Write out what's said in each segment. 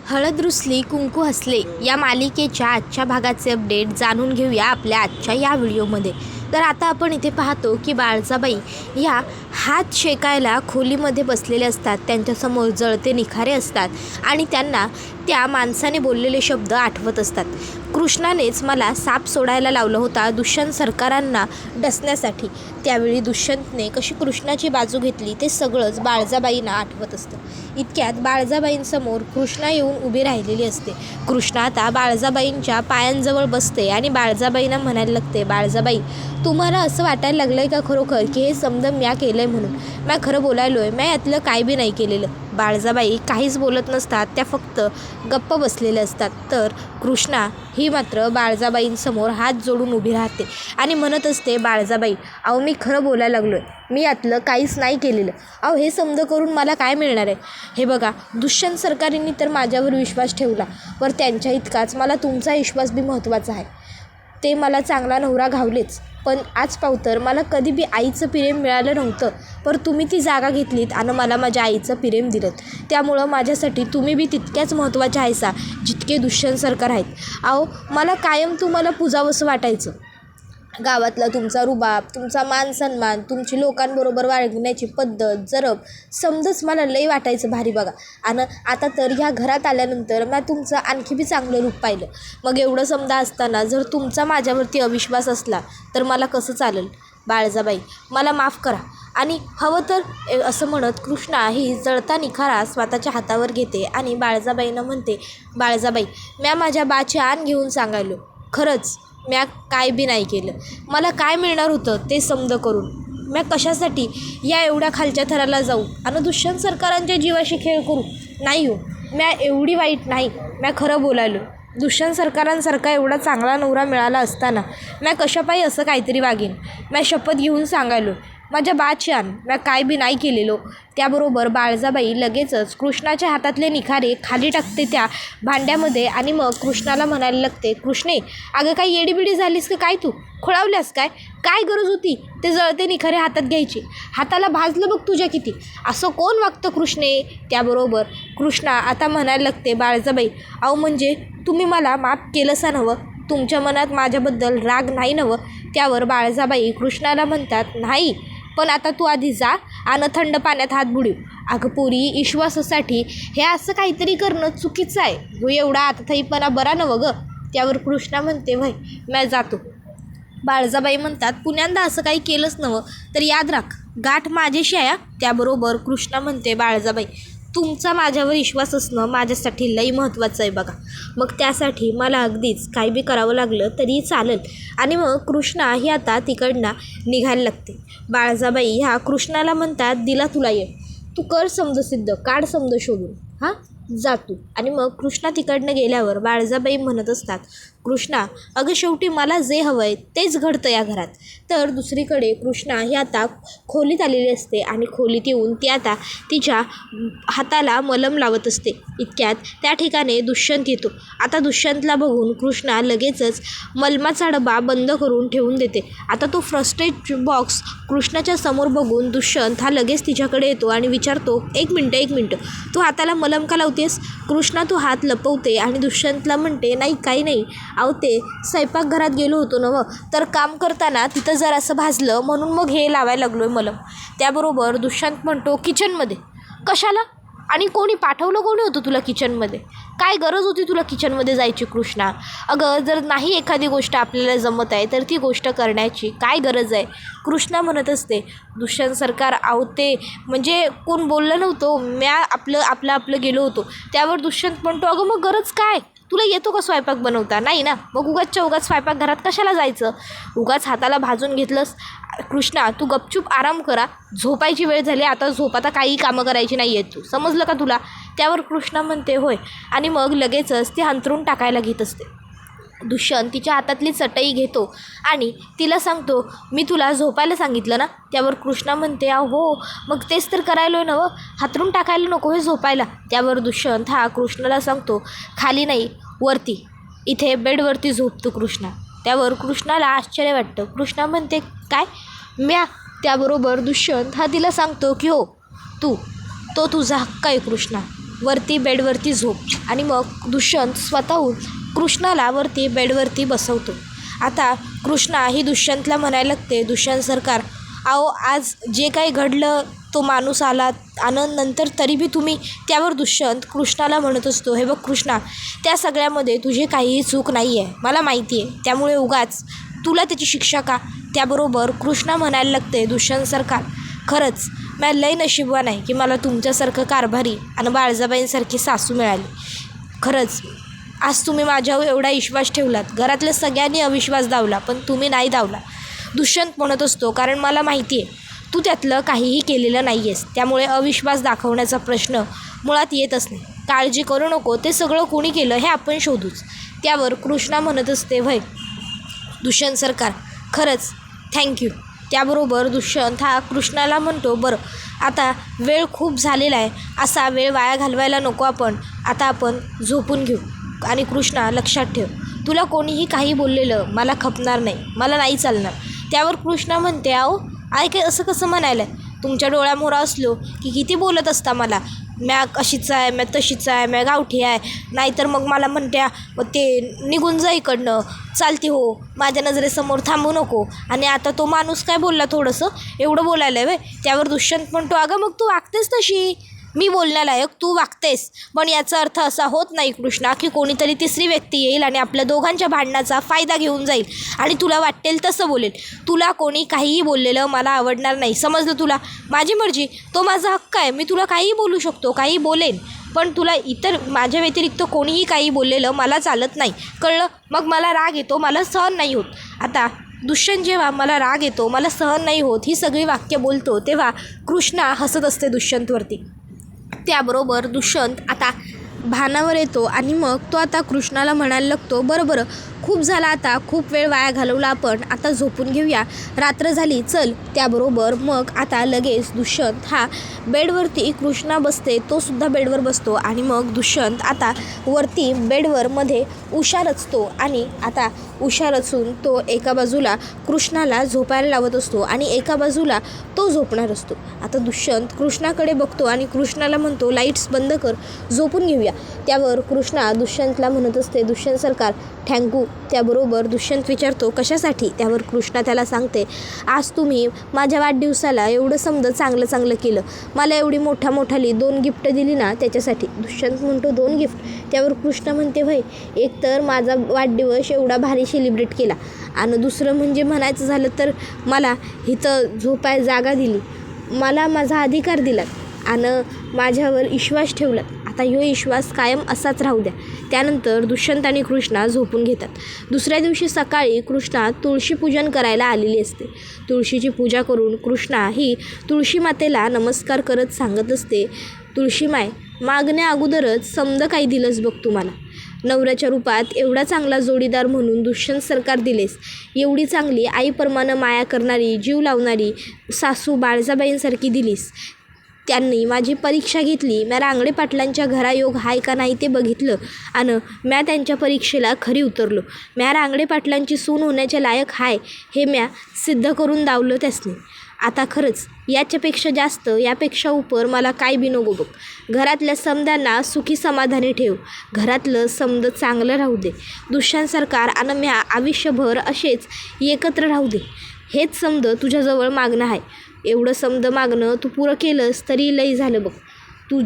हळद रुसली कुंकू हसले या मालिकेच्या आजच्या भागाचे अपडेट जाणून घेऊया आपल्या आजच्या या व्हिडिओमध्ये। तर आता आपण इथे पाहतो की बाळजाबाई या हात शेकायला खोलीमध्ये बसलेले असतात। त्यांच्यासमोर जळते निखारे असतात आणि त्यांना त्या माणसाने बोललेले शब्द आठवत असतात। कृष्णानेच मला साप सोडायला लावला होता दुष्यंत सरकारांना डसण्यासाठी। त्यावेळी दुष्यंतने कशी कृष्णाची बाजू घेतली ते सगळंच बाळजाबाईंना आठवत असतं। इतक्यात बाळजाबाईंसमोर कृष्णा येऊन उभी राहिलेली असते। कृष्णा आता बाळजाबाईंच्या पायांजवळ बसते आणि बाळजाबाईंना म्हणायला लागते, बाळजाबाई तुम्हाला असं वाटायला लागलं आहे का खरोखर की हे समजा म्या केलं आहे म्हणून? म्या खरं बोलायलो आहे, म्या यातलं काय बी नाही केलेलं। बाळजाबाई काहीच बोलत नसतात, त्या फक्त गप्प बसलेल्या असतात। तर कृष्णा ही मात्र बाळजाबाईंसमोर हात जोडून उभी राहते आणि म्हणत असते, बाळजाबाई अहो मी खरं बोलायला लागलो आहे, मी यातलं काहीच नाही केलेलं। अहो हे समज करून मला काय मिळणार आहे? हे बघा दुष्यंत सरकारांनी तर माझ्यावर विश्वास ठेवला, पण त्यांच्या इतकाच मला तुमचा विश्वास बी महत्त्वाचा आहे। ते मला चांगला नवरा घावलेच, पण आज पावतर मला कधी बी आईचं प्रेम मिळालं नव्हतं, पण तुम्ही ती जागा घेतलीत आणि मला माझ्या आईचं प्रेम दिलं। त्यामुळं माझ्यासाठी तुम्ही बी तितक्याच महत्त्वाच्या आहेसा जितके दुष्यंत सरकार आहेत। अहो मला कायम तुम्हाला पूजावंसं वाटायचं। गावातला तुमचा रुबाब, तुमचा मान सन्मान, तुमची लोकांबरोबर वागण्याची पद्धत, जरब समजच मला लई वाटायचं भारी बघा। आणि आता तर ह्या घरात आल्यानंतर मी तुमचं आणखी बी चांगलं रूप पाहिलं। मग एवढं समजा असताना जर तुमचा माझ्यावरती अविश्वास असला तर मला कसं चालेल? बाळजाबाई मला माफ करा। आणि हवं तर असं म्हणत कृष्णा ही जळता निखारा स्वतःच्या हातावर घेते आणि बाळजाबाईंना म्हणते, बाळजाबाई म्या माझ्या बाची आण घेऊन सांगायलो, खरंच म्या काय बी नाही केलं। मला काय मिळणार होतं ते समज करून? म्या कशासाठी या एवढ्या खालच्या थराला जाऊ आणि दुष्यंत सरकारांच्या जीवाशी खेळ करू? नाही हो, म्या एवढी वाईट नाही, म्या खरं बोलायलो। दुष्यंत सरकारांसारखा एवढा चांगला नवरा मिळाला असताना म्या कशापायी असं काहीतरी वागेन? म्या शपथ घेऊन सांगायलो, माझ्या बाची आण, म्या काय बी नाही केलेलो। त्याबरोबर बाळजाबाई लगेचच कृष्णाच्या हातातले निखारे खाली टाकते त्या भांड्यामध्ये आणि मग कृष्णाला म्हणायला लागते, कृष्णे अगं काय येडीबिडी झालीस का काय? तू खोळावल्यास काय? काय गरज होती ते जळते निखारे हातात घ्यायची? हाताला भाजलं बघ तुझ्या किती। असं कोण वागतं कृष्णे? त्याबरोबर कृष्णा आता म्हणायला लागते, बाळजाबाई अहो म्हणजे तुम्ही मला माफ केलंसा नवं? तुमच्या मनात माझ्याबद्दल राग नाही नवं? त्यावर बाळजाबाई कृष्णाला म्हणतात, नाही पण आता तू आधी जा आणि थंड पाण्यात हात बुडीव। अगं पोरी विश्वासासाठी हे असं काहीतरी करणं चुकीचं आहे, हो एवढा आताथाईपणा बरा नवं गं? त्यावर कृष्णा म्हणते, वय मी जातो। बाळजाबाई म्हणतात, पुण्यांदा असं काही केलंच नवं तर याद राख गाठ माझ्याशी आहे। त्याबरोबर कृष्णा म्हणते, बाळजाबाई तुमचा माझ्यावर विश्वास असणं माझ्यासाठी लई महत्त्वाचं आहे बघा। मग त्यासाठी मला अगदीच काही बी करावं लागलं तरी चालेल। आणि मग कृष्णा ही आता तिकडनं निघायला लागते। बाळजाबाई ह्या कृष्णाला म्हणतात, दिला तुला ये, तू कर समज सिद्ध, काढ समज शोधून, हां जा तू। आणि मग कृष्णा तिकडनं गेल्यावर बाळजाबाई म्हणत असतात, कृष्णा अगं शेवटी मला जे हवं आहे तेच घडतं या घरात। तर दुसरीकडे कृष्णा ही आता खोलीत आलेली असते आणि खोलीत येऊन ती आता तिच्या हाताला मलम लावत असते। इतक्यात त्या ठिकाणी दुष्यंत येतो। आता दुष्यंतला बघून कृष्णा लगेचच मलमाचा डबा बंद करून ठेवून देते। आता तो फर्स्ट बॉक्स कृष्णाच्या समोर बघून दुष्यंत हा लगेच तिच्याकडे येतो आणि विचारतो, एक मिनटं तू हाताला मलम का लावतेस? कृष्णा तो हात लपवते आणि दुष्यंतला म्हणते, नाही काही नाही, अहो ते स्वयंपाकघरात गेलो होतो नवं, तर काम करताना तिथं जर असं भाजलं म्हणून मग हे लावायला लागलो आहे मलम। त्याबरोबर दुष्यंत म्हणतो, किचनमध्ये कशाला? आणि कोणी पाठवलं, कोणी होतं तुला किचनमध्ये? काय गरज होती तुला किचनमध्ये जायची कृष्णा? अगं जर नाही एखादी गोष्ट आपल्याला जमत आहे तर ती गोष्ट करण्याची काय गरज आहे? कृष्णा म्हणत असते, दुष्यंत सरकार अहो ते म्हणजे कोण बोललं नव्हतं, म्या आपलं गेलो होतो। त्यावर दुष्यंत म्हणतो, अगं मग गरज काय? तुला येतो का स्वयंपाक बनवता? नाही ना, मग उगाच स्वयंपाकघरात कशाला जायचं? उगाच हाताला भाजून घेतलंस? कृष्णा तू गपचूप आराम करा, झोपायची वेळ झाली आता, झोप, आता काही कामं करायची नाही आहेत तू, समजलं का तुला? त्यावर कृष्णा म्हणते, होय। आणि मग लगेचच ती अंथरूण टाकायला घेत असते। दुष्यंत तिच्या हातातली चटई घेतो आणि तिला सांगतो, मी तुला झोपायला सांगितलं ना? त्यावर कृष्णा म्हणते, हो मग तेच तर करायलो नवं, हातरून टाकायला नको हे झोपायला? त्यावर दुष्यंत हा कृष्णाला सांगतो, खाली नाही वरती, इथे बेडवरती झोपतो कृष्णा। त्यावर कृष्णाला आश्चर्य वाटतं। कृष्णा म्हणते, काय म्या? त्याबरोबर दुष्यंत हा तिला सांगतो की हो तू, तो तुझा हक्क आहे कृष्णा, वरती बेडवरती झोप. आणि मग दुष्यंत स्वतःहून कृष्णाला वरती बेडवरती बसवतो. आता कृष्णा ही दुष्यंतला म्हणायला लागते, दुष्यंत सरकार, अहो आज जे काही घडलं तो माणूस आला आनंद नंतर तरी बी तुम्ही त्यावर दुष्यंत कृष्णाला म्हणत असतो, हे बघ कृष्णा, त्या सगळ्यामध्ये तुझी काहीही चूक नाही आहे, मला माहिती आहे, त्यामुळे उगाच तुला त्याची शिक्षा का. त्याबरोबर कृष्णा म्हणायला लागते, दुष्यंत सरकार, खरंच मी लय नशीबवान आहे की मला तुमच्यासारखं कारभारी आणि बाळजाबाईंसारखी सासू मिळाली. खरंच आज तुम्ही माझ्यावर एवढा विश्वास ठेवलात. घरातल्या सगळ्यांनी अविश्वास दावला पण तुम्ही नाही दावला. दुष्यंत म्हणत असतो, कारण मला माहिती आहे तू त्यातलं काहीही केलेलं नाही आहेस, त्यामुळे अविश्वास दाखवण्याचा प्रश्न मुळात येतच नाही. काळजी करू नको, ते सगळं कोणी केलं हे आपण शोधूच. त्यावर कृष्णा म्हणत असते, व्हय दुष्यंत सरकार, खरंच थँक्यू. त्याबरोबर दुष्यंत हा कृष्णाला म्हणतो, बरं आता वेळ खूप झालेला आहे, असा वेळ वाया घालवायला नको आपण, आता आपण झोपून घेऊ. आणि कृष्णा लक्षात ठेव, तुला कोणीही काही बोललेलं मला खपणार नाही, मला नाही चालणार. त्यावर कृष्णा म्हणते, अहो काय असं कसं म्हणायला आहे, तुमच्या डोळ्यामोहरा असलो की किती बोलत असता मला, म्या अशीच आहे, म्या तशीच आहे, म्या गावठी आहे, नाहीतर मग मला म्हणत्या मग ते निघून जा इकडनं, चालती हो, माझ्या नजरेसमोर थांबू नको. आणि आता तो माणूस काय बोलला, थोडंसं एवढं बोलायला आहे. त्यावर दुष्यंत म्हणतो, अगं मग तू वागतेस तशी, मी बोलण्यालायक तू वागतेस, पण याचा अर्थ असा होत नाही कृष्णा की कोणीतरी तिसरी व्यक्ती येईल आणि आपल्या दोघांच्या भांडणाचा फायदा घेऊन जाईल आणि तुला वाटेल तसं बोलेल. तुला कोणी काहीही बोललेलं मला आवडणार नाही, समजलं तुला. माझी मर्जी, तो माझा हक्क आहे, मी तुला काहीही बोलू शकतो, काही बोलेन, पण तुला इतर माझ्या व्यतिरिक्त कोणीही काही बोललेलं मला चालत नाही, कळलं. मग मला राग येतो, मला सहन नाही होत. आता दुष्यंत जेव्हा मला राग येतो, मला सहन नाही होत ही सगळी वाक्य बोलतो, तेव्हा कृष्णा हसत असते दुष्यंतवरती. त्याबरोबर दुष्यंत आता भानावर येतो आणि मग तो आता कृष्णाला म्हणायला लागतो, बरं खूप झाला, आता खूप वेळ वाया घालवला आपण, आता झोपून घेऊया, रात्र झाली, चल. त्याबरोबर मग आता लगेच दुष्यंत हा बेडवरती, कृष्णा बसते, तो सुद्धा बेडवर बसतो आणि मग दुष्यंत आता वरती बेडवर मध्ये उशा रचतो आणि आता उशा रचून तो एका बाजूला कृष्णाला झोपायला लावत असतो आणि एका बाजूला तो झोपणार असतो. आता दुष्यंत कृष्णाकडे बघतो आणि कृष्णाला म्हणतो, लाईट्स बंद कर, झोपून घेऊया. त्यावर कृष्णा दुष्यंतला म्हणत असते, दुष्यंत सरकार थँक्यू. त्याबरोबर दुष्यंत विचारतो, कशासाठी. त्यावर कृष्णा त्याला सांगते, आज तुम्ही माझ्या वाढदिवसाला एवढं समजा चांगलं केलं, मला एवढी मोठाली 2 गिफ्ट दिली ना, त्याच्यासाठी. दुष्यंत म्हणतो, 2 गिफ्ट. त्यावर कृष्णा म्हणते, व्हय, एक तर माझा वाढदिवस एवढा भारी सेलिब्रेट केला आणि दुसरं म्हणजे म्हणायचं झालं तर मला इथं झोपाय जागा दिली, मला माझा अधिकार दिला आणि माझ्यावर विश्वास ठेवला. आता ह्यो विश्वास कायम असाच राहू द्या. त्यानंतर दुष्यंत आणि कृष्णा झोपून घेतात. दुसऱ्या दिवशी सकाळी कृष्णा तुळशी पूजन करायला आलेली असते. तुळशीची पूजा करून कृष्णा ही तुळशी मातेला नमस्कार करत सांगत असते, तुळशीमाय, मागण्या अगोदरच समद काही दिलंस बघ तुम्हाला. नवऱ्याच्या रूपात एवढा चांगला जोडीदार म्हणून दुष्यंत सरकार दिलेस, एवढी चांगली आईप्रमाणे माया करणारी, जीव लावणारी सासू बाळजाबाईंसारखी दिलीस. त्यांनी माझी परीक्षा घेतली, म्या रांगडे पाटलांच्या घरायोग हाय का नाही ते बघितलं आणि म्या त्यांच्या परीक्षेला खरी उतरलो. म्या रांगडे पाटलांची सून होण्याच्या लायक हाय हे म्या सिद्ध करून दावलं त्यासनी. आता खरंच याच्यापेक्षा जास्त, यापेक्षा उपर मला काय बी नको बघ. घरातल्या समद्यांना सुखी समाधानी ठेव, घरातलं समद चांगलं राहू दे. दुष्यंत सरकार आणि म्या आयुष्यभर असेच एकत्र राहू दे, हेच समद तुझ्याजवळ मागणं आहे. एवढं समद मागणं तू पुरं केलंस तरी लई झालं बघ. तू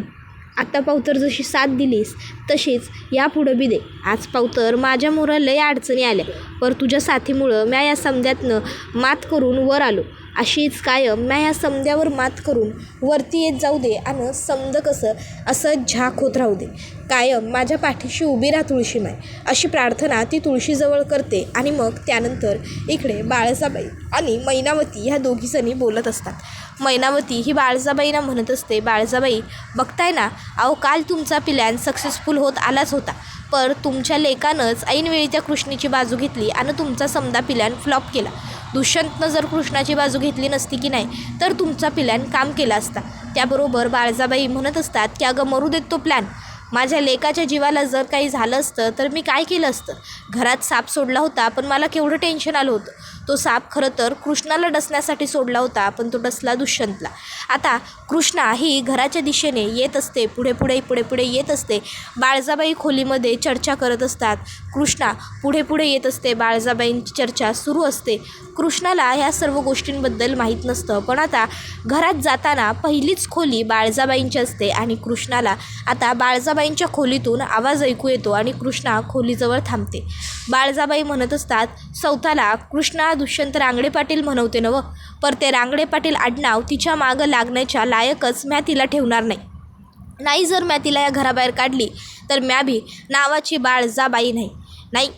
आत्ता पावतर जशी साथ दिलीस तशीच यापुढं बी दे. आज पावतर माझ्या मोहरा लई अडचणी आल्या, पर तुझ्या साथीमुळं म्या या समद्यातनं मात करून वर आलो. अशीच कायम म्या या समद्यावर मात करून वरती येत जाऊ दे आणि समद कसं असं झाक होत राहू दे. कायम माझ्या पाठीशी उभी राहा तुळशीमाय, अशी प्रार्थना ती तुळशीजवळ करते. आणि मग त्यानंतर इकडे बाळजाबाई आणि मैनावती ह्या दोघीजणी बोलत असतात. मैनावती ही बाळजाबाईंना म्हणत असते, बाळजाबाई बघताय ना, अहो काल तुमचा प्लॅन सक्सेसफुल होत आलाच होता, पर तुमच्या लेकानंच ऐनवेळी त्या कृष्णीची बाजू घेतली आणि तुमचा समदा प्लॅन फ्लॉप केला. दुष्यंतनं जर कृष्णाची बाजू घेतली नसती की नाही तर तुमचा प्लॅन काम केला असता. त्याबरोबर बाळजाबाई म्हणत असतात की अगं मरू देत तो प्लॅन, माझ्या लेकाच्या जीवाला जर काही झालं असतं तर मी काय केलं असतं. घरात साप सोडला होता पण मला केवढं टेन्शन आलं होतं. तो साप खरं तर कृष्णाला डसण्यासाठी सोडला होता, पण तो डसला दुष्यंतला. आता कृष्णा ही घराच्या दिशेने येत असते, पुढे पुढे पुढे पुढे येत असते. बाळजाबाई खोलीमध्ये चर्चा करत असतात. कृष्णा पुढे पुढे येत असते, बाळजाबाईंची चर्चा सुरू असते. कृष्णाला ह्या सर्व गोष्टींबद्दल माहीत नसतं, पण आता घरात जाताना पहिलीच खोली बाळजाबाईंची असते आणि कृष्णाला आता बाळजाबाईंच्या खोलीतून आवाज ऐकू येतो आणि कृष्णा खोलीजवळ थांबते. बाळजाबाई म्हणत असतात, सौताला कृष्णा दुष्यंत रांगडे पाटील म्हणवते नवं, पर ते रांगडे पाटील आडनाव तिच्या मागं लागण्याच्या लायकच म्या तिला ठेवणार नाही. जर म्या तिला या घराबाहेर काढली तर म्या भी नावाची बाळजाबाई नाही.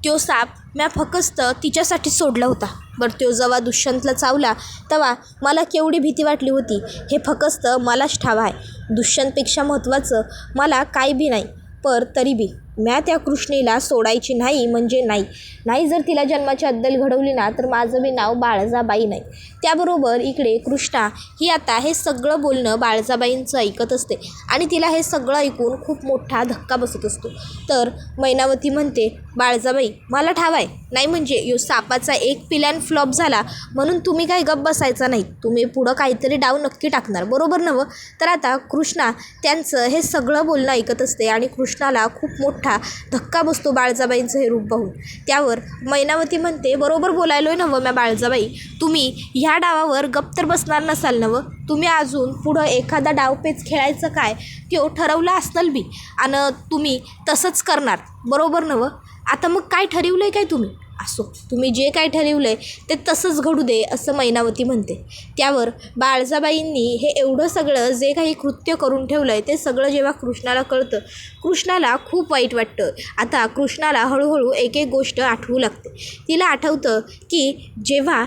त्यो साप म्या फक्त तिच्यासाठी सोडला होता. बरं, त्यो जेव्हा दुष्यंतला चावला तेव्हा मला केवढी भीती वाटली होती हे फक्त मलाच ठाव आहे. दुष्यंतपेक्षा महत्त्वाचं मला काही बी नाही, पर तरी बी म्या त्या कृष्णेला सोडायची नाही म्हणजे नाही. जर तिला जन्माची अद्दल घडवली ना तर माझं बी नाव बाळजाबाई नाही. त्याबरोबर इकडे कृष्णा ही आता हे सगळं बोलणं बाळजाबाईंचं ऐकत असते आणि तिला हे सगळं ऐकून खूप मोठा धक्का बसत असतो. तर मैनावती म्हणते, बाळजाबाई मला ठाव आहे, नाही म्हणजे यो सापाचा एक प्लॅन फ्लॉप झाला म्हणून तुम्ही काही गप्प बसायचा नाही, तुम्ही पुढं काहीतरी डाव नक्की टाकणार, बरोबर नवं. तर आता कृष्णा त्यांचं हे सगळं बोलणं ऐकत असते आणि कृष्णाला खूप मोठा धक्का बसतो बाळजाबाईंचं हे रूप पाहून. त्यावर मैनावती म्हणते, बरोबर बोलायलोय नवं म्या बाळजाबाई, तुम्ही ह्या डावावर गप्प तर बसणार नसाल नवं, तुम्ही अजून पुढं एखादा डावपेच खेळायचं काय तो ठरवलं असलं बी आणि तुम्ही तसंच करणार, बरोबर नवं. आता मग काय ठरवलं आहे काय तुम्ही? असो, तुम्ही जे काय ठरवलं आहे ते तसंच घडू दे, असं मैनावती म्हणते. त्यावर बाळजाबाईंनी हे एवढं सगळं जे काही कृत्य करून ठेवलं आहे ते सगळं जेव्हा कृष्णाला कळतं, कृष्णाला खूप वाईट वाटतं. आता कृष्णाला हळूहळू एक गोष्ट आठवू लागते. तिला आठवतं की जेव्हा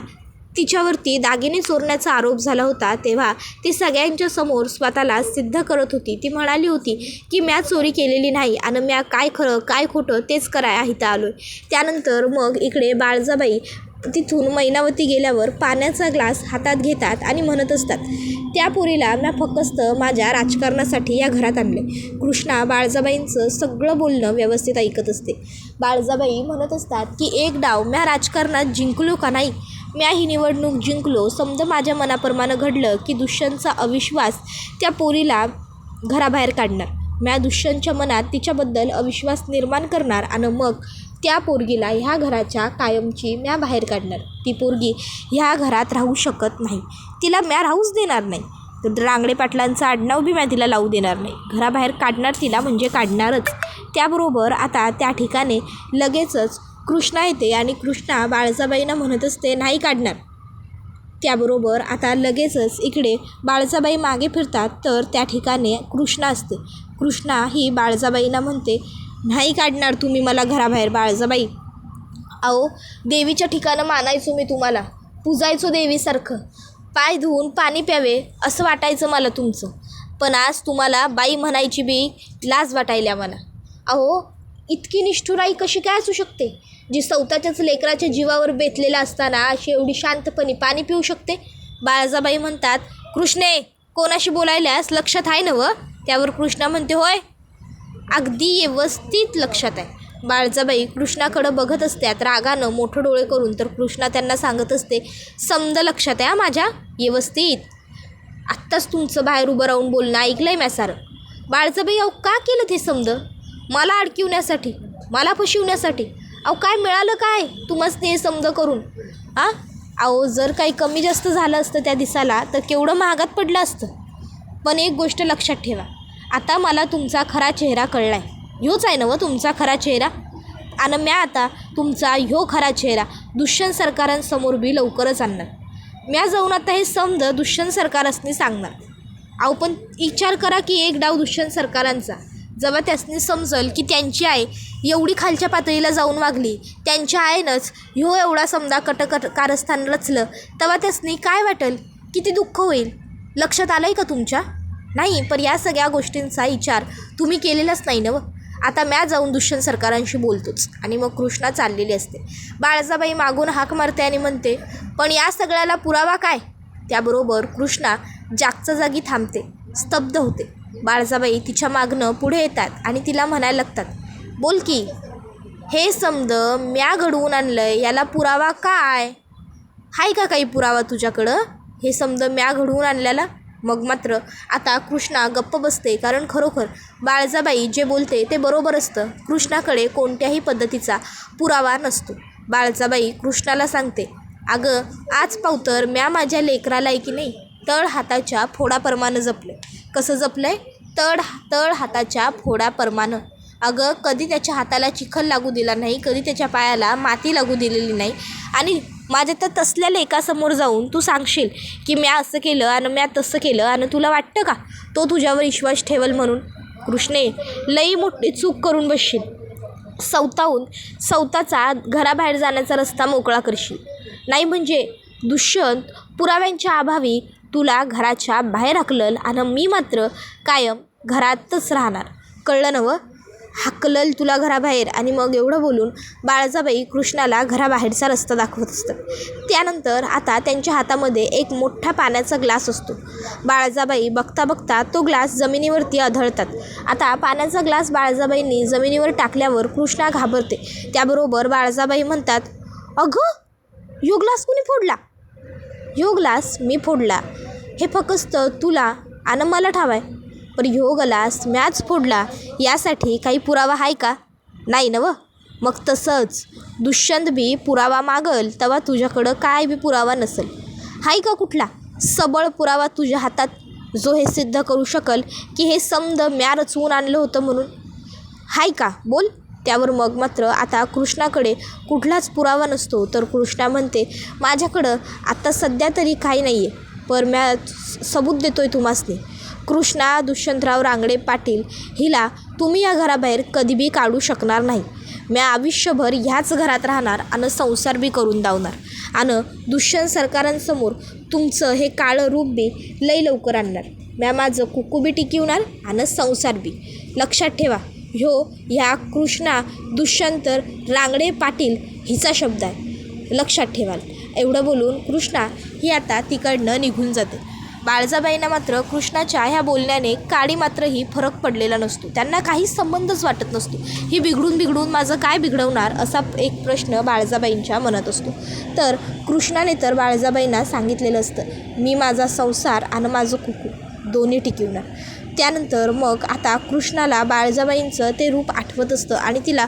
तिच्यावरती दागिने चोरण्याचा आरोप झाला होता तेव्हा ती सगळ्यांच्या समोर स्वतःला सिद्ध करत होती. ती म्हणाली होती की म्या चोरी केलेली नाही आणि म्या काय खरं काय खोटं तेच कराय इथं आलो आहे. त्यानंतर मग इकडे बाळजाबाई तिथून मैनावती गेल्यावर पाण्याचा ग्लास हातात घेतात आणि म्हणत असतात, त्या पोरीला म्या फक्त माझ्या राजकारणासाठी या घरात आणले. कृष्णा बाळजाबाईंचं सगळं बोलणं व्यवस्थित ऐकत असते. बाळजाबाई म्हणत असतात की एक डाव म्या राजकारणात जिंकलो का नाही, म्या ही निवडणूक जिंकलो, समजा माझ्या मनाप्रमाणे घडलं की दुष्यंतचा अविश्वास त्या पोरीला घराबाहेर काढणार. म्या दुष्यंतच्या मनात तिच्याबद्दल अविश्वास निर्माण करणार आणि मग त्या पोरगीला ह्या घराच्या कायमची म्या बाहेर काढणार. ती पोरगी ह्या घरात राहू शकत नाही, तिला म्या राहूच देणार नाही. तर रांगडे पाटलांचं आडनाव बी म्या तिला लावू देणार नाही, घराबाहेर काढणार तिला म्हणजे काढणारच. त्याबरोबर आता त्या ठिकाणी लगेचच कृष्णा येते आणि कृष्णा बाळजाबाईंना म्हणत असते, नाही काढणार. त्याबरोबर आता लगेचच इकडे बाळजाबाई मागे फिरतात तर त्या ठिकाणी कृष्णा असते. कृष्णा ही बाळजाबाईंना म्हणते, नाही काढणार तुम्ही मला घराबाहेर बाळजाबाई. अहो, देवीच्या ठिकाणं मानायचो मी तुम्हाला, पुजायचो देवीसारखं, पाय धुवून पाणी प्यावे असं वाटायचं मला तुमचं, पण आज तुम्हाला बाई म्हणायची बी लाज वाटायला मला. अहो, इतकी निष्ठुराई कशी काय असू शकते, जी स्वतःच्याच लेकराच्या जीवावर बेतलेला असताना अशी एवढी शांतपणे पाणी पिऊ शकते. बाळजाबाई म्हणतात, कृष्णे कोणाशी बोलायल्यास लक्षात आहे नवं. त्यावर कृष्णा म्हणते, होय अगदी व्यवस्थित लक्षात आहे. बाळजाबाई कृष्णाकडं बघत असतात रागानं मोठं डोळे करून, तर कृष्णा त्यांना सांगत असते, समद लक्षात आहे माझ्या व्यवस्थित. आत्ताच तुमचं बाहेर उभं राहून बोलणं ऐकलं आहे म्या सारं. बाळजाबाई, अहो का केलं ते समद? मला अडकिवण्यासाठी, मला फसवण्यासाठी. अहो काय मिळालं काय तुम्हाला हे समज करून? अहो जर काही कमी जास्त झालं असतं त्या दिसाला तर केवढं महागात पडलं असतं. पण एक गोष्ट लक्षात ठेवा, आता मला तुमचा खरा चेहरा कळला आहे. ह्योच आहे ना व तुमचा खरा चेहरा, आणि म्या आता तुमचा ह्यो खरा चेहरा दुष्यंत सरकारांसमोर बी लवकरच आणणार. म्या जाऊन आता हे समज दुष्यंत सरकारांनी सांगणार. अहो पण विचार करा की एक डाव दुष्यंत सरकारांचा जेव्हा त्यासनी समजल की त्यांची आई एवढी खालच्या पातळीला जाऊन वागली, त्यांच्या आईनंच ह्यो एवढा समजा कारस्थान रचलं, तेव्हा त्यासनी काय वाटेल, किती दुःख होईल. लक्षात आलं आहे का तुमच्या? नाही, पण या सगळ्या गोष्टींचा विचार तुम्ही केलेलाच नाही ना. आता म्या जाऊन दुष्यंत सरकारांशी बोलतोच. आणि मग कृष्णा चाललेली असते. बाळजाबाई मागून हाक मारते आणि म्हणते, पण या सगळ्याला पुरावा काय? त्याबरोबर कृष्णा जागच्या जागी थांबते, स्तब्ध होते. बाळजाबाई तिच्या मागणं पुढे येतात आणि तिला म्हणायला लागतात, बोल की हे समज म्या घडवून आणलंय, याला पुरावा काय हाय का? काही पुरावा तुझ्याकडं हे समज म्या घडवून आणल्याला? मग मात्र आता कृष्णा गप्प बसते, कारण खरोखर बाळजाबाई जे बोलते ते बरोबर असतं. कृष्णाकडे कोणत्याही पद्धतीचा पुरावा नसतो. बाळजाबाई कृष्णाला सांगते, अगं आज पावतर म्या माझ्या लेकराला की नाही तळ हाताच्या फोडाप्रमाणे जपलं. कसं जपलं आहे? तळ हाताच्या फोडाप्रमाणे. अगं कधी त्याच्या हाताला चिखल लागू दिला नाही, कधी त्याच्या पायाला माती लागू दिलेली नाही. आणि माझ्या तर तसल्या लेकासमोर जाऊन तू सांगशील की म्या असं केलं आणि म्या तसं केलं, आणि तुला वाटतं का तो तुझ्यावर विश्वास ठेवल म्हणून? कृष्णे, लई मोठी चूक करून बसशील. स्वतःचा घराबाहेर जाण्याचा रस्ता मोकळा करशील. नाही म्हणजे दुष्यंत पुराव्यांच्या अभावी तुला घराच्या बाहेर हाकलल आणि मी मात्र कायम घरातच राहणार. कळलं नवं? हाकलल तुला घराबाहेर. आणि मग एवढं बोलून बाळजाबाई कृष्णाला घराबाहेरचा रस्ता दाखवत असतात. त्यानंतर आता त्यांच्या हातामध्ये एक मोठा पाण्याचा ग्लास असतो. बाळजाबाई बघता बघता तो ग्लास जमिनीवरती आदळतात. आता पाण्याचा ग्लास बाळजाबाईंनी जमिनीवर टाकल्यावर कृष्णा घाबरते. त्याबरोबर बाळजाबाई म्हणतात, अगं यो ग्लास कोणी फोडला? ह्यो ग्लास मी फोडला हे फक्त तुला आणि मला ठावाय, पण ह्यो ग्लास मॅच फोडला यासाठी काही पुरावा आहे का? नाही नवं. मग तसंच दुष्यंत बी पुरावा मागल तेव्हा तुझ्याकडं काय बी पुरावा नसेल. हाय का कुठला सबळ पुरावा तुझ्या हातात, जो हे सिद्ध करू शकल की हे समद म्या रचवून आणलं होतं म्हणून? हाय का? बोल. त्यावर मग मात्र आता कृष्णाकडे कुठलाच पुरावा नसतो. तर कृष्णा म्हणते, माझ्याकडं आत्ता सध्या तरी काही नाही आहे, पण म्या सबूत देतोय तुम्हासनी. कृष्णा दुष्यंतराव रांगडे पाटील हिला तुम्ही या घराबाहेर कधी बी काढू शकणार नाही. म्या आयुष्यभर ह्याच घरात राहणार आणि संसार बी करून दावणार. आणि दुष्यंत सरकारांसमोर तुमचं हे काळं रूप बी लई लवकर आणणार. म्या माझं कुकू बी टिकवणार आणि संसार बी. लक्षात ठेवा, ह्या कृष्णा दुष्यंत रांगडे पाटील हिचा शब्द आहे, लक्षात ठेवाल. एवढं बोलून कृष्णा ही आता तिकडनं निघून जाते. बाळजाबाईंना मात्र कृष्णाच्या ह्या बोलण्याने काडी मात्रही फरक पडलेला नसतो. त्यांना काहीच संबंधच वाटत नसतो. ही बिघडून माझं काय बिघडवणार असा एक प्रश्न बाळजाबाईंच्या मनात असतो. तर कृष्णाने तर बाळजाबाईंना सांगितलेलं असतं, मी माझा संसार आणि माझं कुकू दोन्ही टिकवणार. त्यानंतर मग आता कृष्णाला बाळजाबाईंचं ते रूप आठवत असतं आणि तिला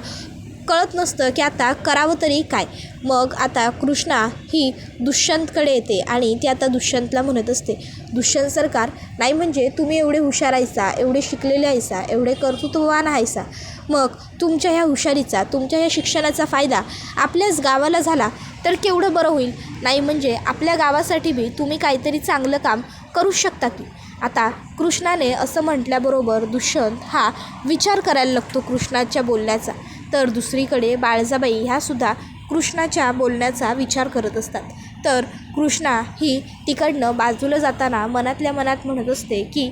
कळत नसतं की आता करावं तरी काय. मग आता कृष्णा ही दुष्यंतकडे येते आणि ती आता दुष्यंतला म्हणत असते, दुष्यंत सरकार, नाही म्हणजे तुम्ही एवढे हुशार आहेसा, एवढे शिकलेले आहेसा, एवढे कर्तृत्ववान आहेसा, मग तुमच्या ह्या हुशारीचा, तुमच्या ह्या शिक्षणाचा फायदा आपल्याच गावाला झाला तर केवढं बरं होईल. नाही म्हणजे आपल्या गावासाठी बी तुम्ही काहीतरी चांगलं काम करू शकता की. आता कृष्णाने असं म्हटल्याबरोबर दुष्यंत हा विचार करायला लागतो कृष्णाच्या बोलण्याचा. तर दुसरीकडे बाळजाबाई ह्यासुद्धा कृष्णाच्या बोलण्याचा विचार करत असतात. तर कृष्णा ही तिकडनं बाजूला जाताना मनातल्या मनात म्हणत असते की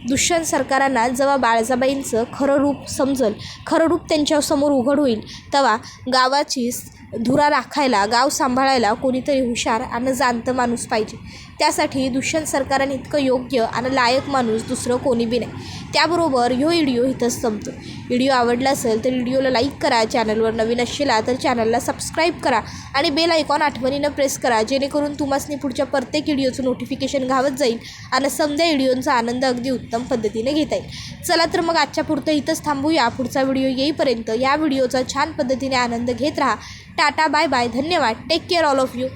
दुष्यंत सरकारांना जेव्हा बाळजाबाईंचं खरं रूप समजल, खरं रूप त्यांच्यासमोर उघड होईल, तेव्हा गावाची धुरा राखायला, गाव सांभाळायला कोणीतरी हुशार आणि जाणतं माणूस पाहिजे. त्यासाठी दुष्यंत सरकारांनी इतकं योग्य आणि लायक माणूस दुसरं कोणी बी नाही. त्याबरोबर व्हिडिओ इथंच संपतो. व्हिडिओ आवडला असेल तर व्हिडिओला लाईक करा, चॅनलवर नवीन असशीला तर चॅनलला सबस्क्राईब करा आणि बेल आयकॉन आठवणीनं प्रेस करा, जेणेकरून तुम्हासनी पुढच्या प्रत्येक व्हिडिओचं नोटिफिकेशन घावत जाईल आणि समजा व्हिडिओचा आनंद अगदी उत्तम पद्धतीने घेता येईल. चला तर मग आजच्या पुरतं इथंच थांबूया. पुढचा व्हिडिओ येईपर्यंत या व्हिडिओचा छान पद्धतीने आनंद घेत राहा. टाटा, बाय बाय, धन्यवाद, take care all of you.